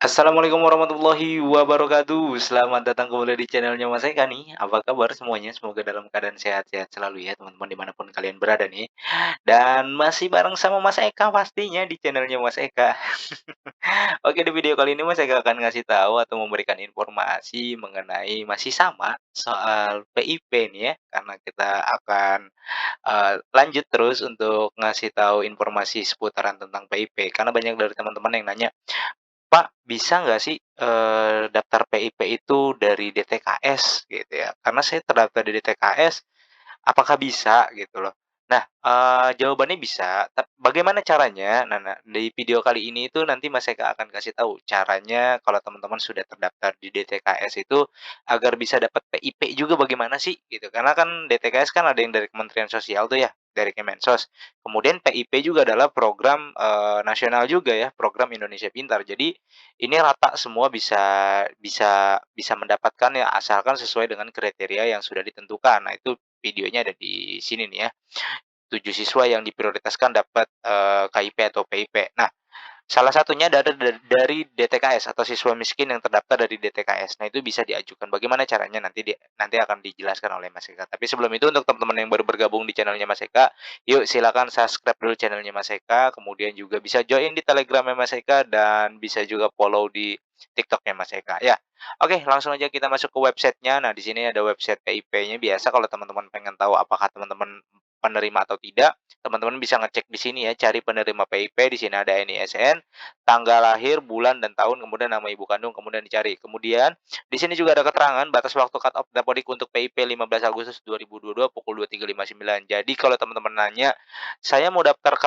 Assalamualaikum warahmatullahi wabarakatuh. Selamat datang kembali di channelnya Mas Eka nih. Apa kabar semuanya? Semoga dalam keadaan sehat-sehat selalu ya teman-teman dimanapun kalian berada nih. Dan masih bareng sama Mas Eka pastinya di channelnya Mas Eka. Oke, di video kali ini Mas Eka akan ngasih tahu atau memberikan informasi mengenai masih sama soal PIP nih ya. Karena kita akan lanjut terus untuk ngasih tahu informasi seputaran tentang PIP. Karena banyak dari teman-teman yang nanya, "Pak, bisa nggak sih, daftar PIP itu dari DTKS?" Gitu ya. Karena saya terdaftar di DTKS, apakah bisa gitu loh. Nah, jawabannya bisa, bagaimana caranya? Nah, di video kali ini itu nanti Mas Eka akan kasih tahu caranya kalau teman-teman sudah terdaftar di DTKS itu agar bisa dapat PIP juga bagaimana sih gitu. Karena kan DTKS kan ada yang dari Kementerian Sosial tuh ya, dari Kemensos. Kemudian PIP juga adalah program, nasional juga ya, program Indonesia Pintar. Jadi ini rata semua bisa bisa bisa mendapatkan ya asalkan sesuai dengan kriteria yang sudah ditentukan. Nah, itu videonya ada di sini nih ya, 7 siswa yang diprioritaskan dapat, KIP atau PIP. Nah, salah satunya dari DTKS atau siswa miskin yang terdaftar dari DTKS. Nah, itu bisa diajukan. Bagaimana caranya nanti akan dijelaskan oleh Mas Eka. Tapi sebelum itu untuk teman-teman yang baru bergabung di channelnya Mas Eka, yuk silakan subscribe dulu channelnya Mas Eka, kemudian juga bisa join di Telegramnya Mas Eka, dan bisa juga follow di TikToknya Mas Eka, ya. Oke, langsung aja kita masuk ke websitenya. Nah, di sini ada website PIP-nya. Biasa kalau teman-teman pengen tahu apakah teman-teman penerima atau tidak, teman-teman bisa ngecek di sini ya, cari penerima PIP, di sini ada NISN, tanggal lahir, bulan, dan tahun, kemudian nama ibu kandung, kemudian dicari. Kemudian di sini juga ada keterangan batas waktu cut off Dapodik untuk PIP 15 Agustus 2022 pukul 23.59. Jadi kalau teman-teman nanya, "Saya mau daftar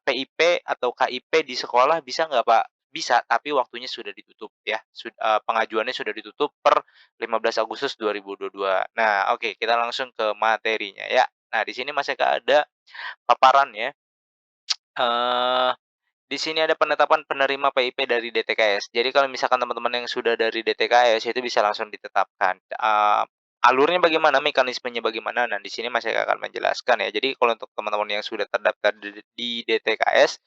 PIP atau KIP di sekolah bisa nggak, Pak?" Bisa, tapi waktunya sudah ditutup ya, pengajuannya sudah ditutup per 15 Agustus 2022. Nah, oke, kita langsung ke materinya ya. Nah, di sini Mas Eka ada paparannya, eee, di sini ada penetapan penerima PIP dari DTKS. Jadi kalau misalkan teman-teman yang sudah dari DTKS itu bisa langsung ditetapkan. Alurnya bagaimana, mekanismenya bagaimana, nah di sini Mas Eka akan menjelaskan ya. Jadi kalau untuk teman-teman yang sudah terdaftar di DTKS,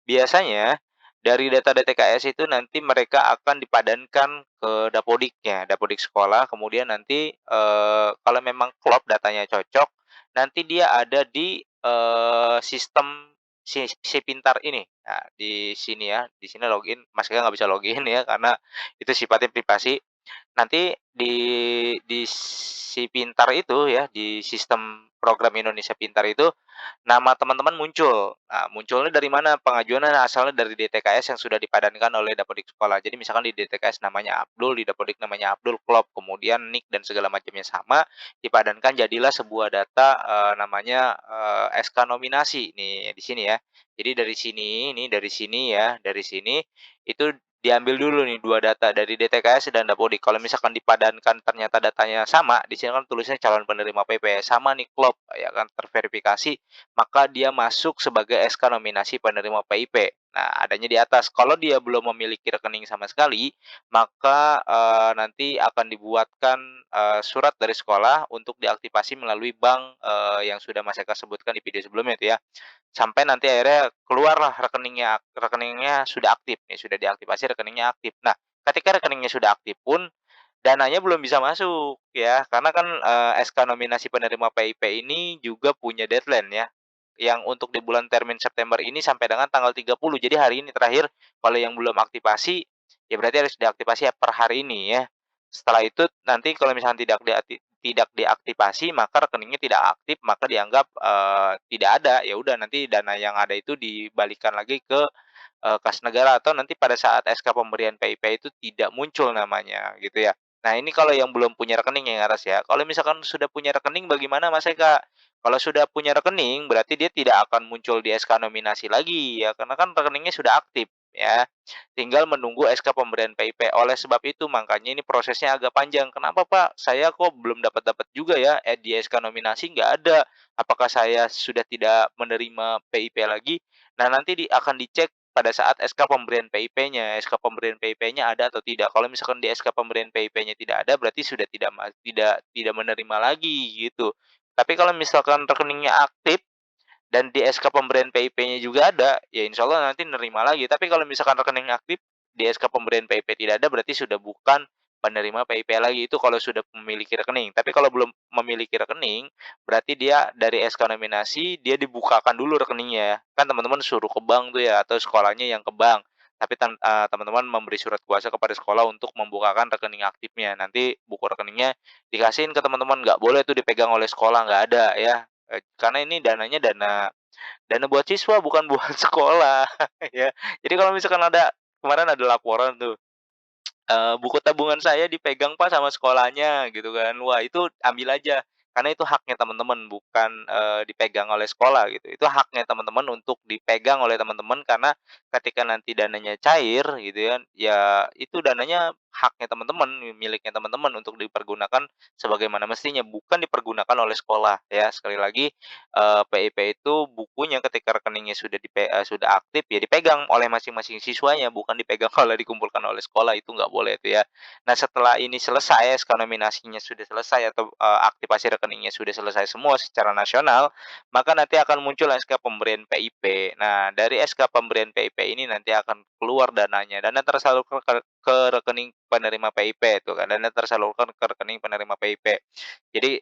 biasanya dari data DTKS itu nanti mereka akan dipadankan ke Dapodiknya, Dapodik sekolah, kemudian nanti, kalau memang klop datanya cocok, nanti dia ada di, sistem si Pintar ini. Nah, di sini ya, di sini login, Mas Eka nggak bisa login ya, karena itu sifatnya privasi. Nanti di si Pintar itu ya, di sistem program Indonesia Pintar itu, nama teman-teman muncul. Nah, munculnya dari mana? Pengajuannya asalnya dari DTKS yang sudah dipadankan oleh Dapodik sekolah. Jadi misalkan di DTKS namanya Abdul, di Dapodik namanya Abdul Klop, kemudian nik dan segala macamnya sama, dipadankan jadilah sebuah data, namanya, SK nominasi nih di sini ya. Jadi dari sini, ini dari sini ya, dari sini itu diambil dulu nih 2 data dari DTKS dan Dapodik. Kalau misalkan dipadankan ternyata datanya sama, di sini kan tulisnya calon penerima PP, sama nih klop ya kan terverifikasi, maka dia masuk sebagai SK nominasi penerima PIP. Nah, adanya di atas. Kalau dia belum memiliki rekening sama sekali, maka, nanti akan dibuatkan, surat dari sekolah untuk diaktifasi melalui bank, yang sudah Mas Eka sebutkan di video sebelumnya itu ya. Sampai nanti akhirnya keluarlah rekeningnya rekeningnya sudah aktif nih, sudah diaktifasi rekeningnya aktif. Nah, ketika rekeningnya sudah aktif pun, dananya belum bisa masuk ya, karena kan, SK nominasi penerima PIP ini juga punya deadline ya, yang untuk di bulan termin September ini sampai dengan tanggal 30. Jadi hari ini terakhir, kalau yang belum aktifasi, ya berarti harus diaktifasi ya per hari ini ya. Setelah itu nanti kalau misalnya tidak diaktifasi, maka rekeningnya tidak aktif, maka dianggap, tidak ada, ya udah nanti dana yang ada itu dibalikan lagi ke, kas negara atau nanti pada saat SK pemberian PIP itu tidak muncul namanya, gitu ya. Nah, ini kalau yang belum punya rekening yang atas ya. Kalau misalkan sudah punya rekening bagaimana Mas Eka? Kalau sudah punya rekening berarti dia tidak akan muncul di SK nominasi lagi ya, karena kan rekeningnya sudah aktif ya. Tinggal menunggu SK pemberian PIP. Oleh sebab itu makanya ini prosesnya agak panjang. "Kenapa Pak? Saya kok belum dapat-dapat juga ya, di SK nominasi nggak ada. Apakah saya sudah tidak menerima PIP lagi?" Nah, nanti akan dicek pada saat SK pemberian PIP-nya. SK pemberian PIP-nya ada atau tidak. Kalau misalkan di SK pemberian PIP-nya tidak ada, berarti sudah tidak menerima lagi gitu. Tapi kalau misalkan rekeningnya aktif dan di SK pemberian PIP-nya juga ada, ya insya Allah nanti nerima lagi. Tapi kalau misalkan rekening aktif di SK pemberian PIP tidak ada berarti sudah bukan penerima PIP lagi, itu kalau sudah memiliki rekening. Tapi kalau belum memiliki rekening, berarti dia dari SK nominasi, dia dibukakan dulu rekeningnya. Kan teman-teman suruh ke bank tuh ya, atau sekolahnya yang ke bank. Tapi teman-teman memberi surat kuasa kepada sekolah untuk membukakan rekening aktifnya. Nanti buku rekeningnya dikasihin ke teman-teman, nggak boleh tuh dipegang oleh sekolah, nggak ada ya. Karena ini dananya dana dana buat siswa bukan buat sekolah ya. Jadi kalau misalkan kemarin ada laporan tuh, buku tabungan saya dipegang Pak sama sekolahnya gitu kan. Wah itu ambil aja, karena itu haknya teman-teman bukan, dipegang oleh sekolah gitu. Itu haknya teman-teman untuk dipegang oleh teman-teman karena ketika nanti dananya cair gitu kan, ya itu dananya haknya teman-teman, miliknya teman-teman untuk dipergunakan sebagaimana mestinya, bukan dipergunakan oleh sekolah ya. Sekali lagi, PIP itu bukunya ketika rekeningnya sudah aktif ya dipegang oleh masing-masing siswanya, bukan dipegang dikumpulkan oleh sekolah, itu nggak boleh itu ya. Nah setelah ini selesai, SK nominasinya sudah selesai atau, aktivasi rekeningnya sudah selesai semua secara nasional, maka nanti akan muncul SK pemberian PIP. Nah dari SK pemberian PIP ini nanti akan keluar dananya, dana tersalurkan ke rekening penerima PIP itu kan, dana tersalurkan ke rekening penerima PIP. Jadi,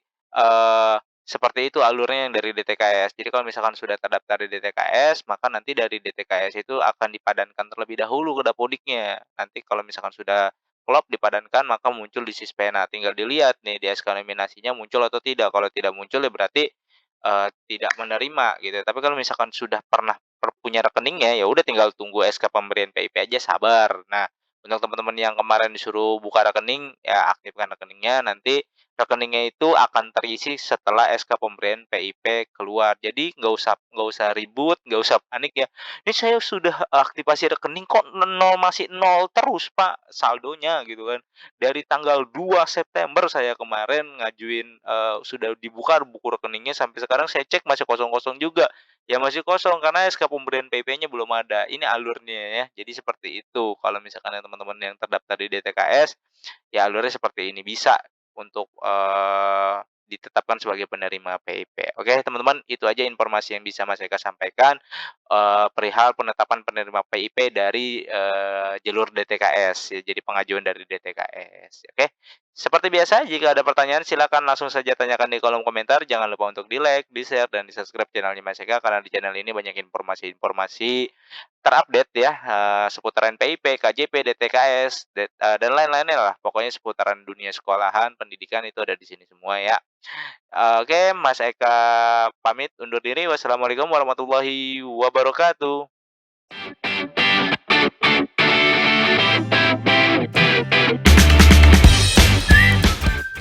seperti itu alurnya yang dari DTKS. Jadi kalau misalkan sudah terdaftar di DTKS, maka nanti dari DTKS itu akan dipadankan terlebih dahulu ke Dapodiknya. Nanti kalau misalkan sudah klop dipadankan, maka muncul di Sispena. Tinggal dilihat nih di SK nominasinya muncul atau tidak. Kalau tidak muncul ya berarti, tidak menerima gitu. Tapi kalau misalkan sudah pernah punya rekeningnya, ya udah tinggal tunggu SK pemberian PIP aja, sabar. Nah, untuk teman-teman yang kemarin disuruh buka rekening, ya aktifkan rekeningnya, nanti rekeningnya itu akan terisi setelah SK pemberian PIP keluar. Jadi nggak usah ribut, nggak usah panik ya, "Ini saya sudah aktivasi rekening kok nol masih nol terus Pak saldonya," gitu kan. Dari tanggal 2 September saya kemarin ngajuin, sudah dibuka buku rekeningnya sampai sekarang saya cek masih kosong-kosong juga. Ya masih kosong karena SK pemberian PIP-nya belum ada. Ini alurnya ya. Jadi seperti itu kalau misalkan yang teman-teman yang terdaftar di DTKS, ya alurnya seperti ini, bisa untuk, ditetapkan sebagai penerima PIP. Oke teman-teman, itu aja informasi yang bisa Mas Eka sampaikan, perihal penetapan penerima PIP dari, jalur DTKS, ya jadi pengajuan dari DTKS, oke. Seperti biasa jika ada pertanyaan silakan langsung saja tanyakan di kolom komentar, jangan lupa untuk di-like, di-share, dan di-subscribe channelnya Mas Eka karena di channel ini banyak informasi-informasi terupdate ya, seputaran PIP, KJP, DTKS, dan lain-lainnya lah. Pokoknya seputaran dunia sekolahan, pendidikan itu ada di sini semua ya. Oke, Mas Eka pamit undur diri. Wassalamualaikum warahmatullahi wabarakatuh.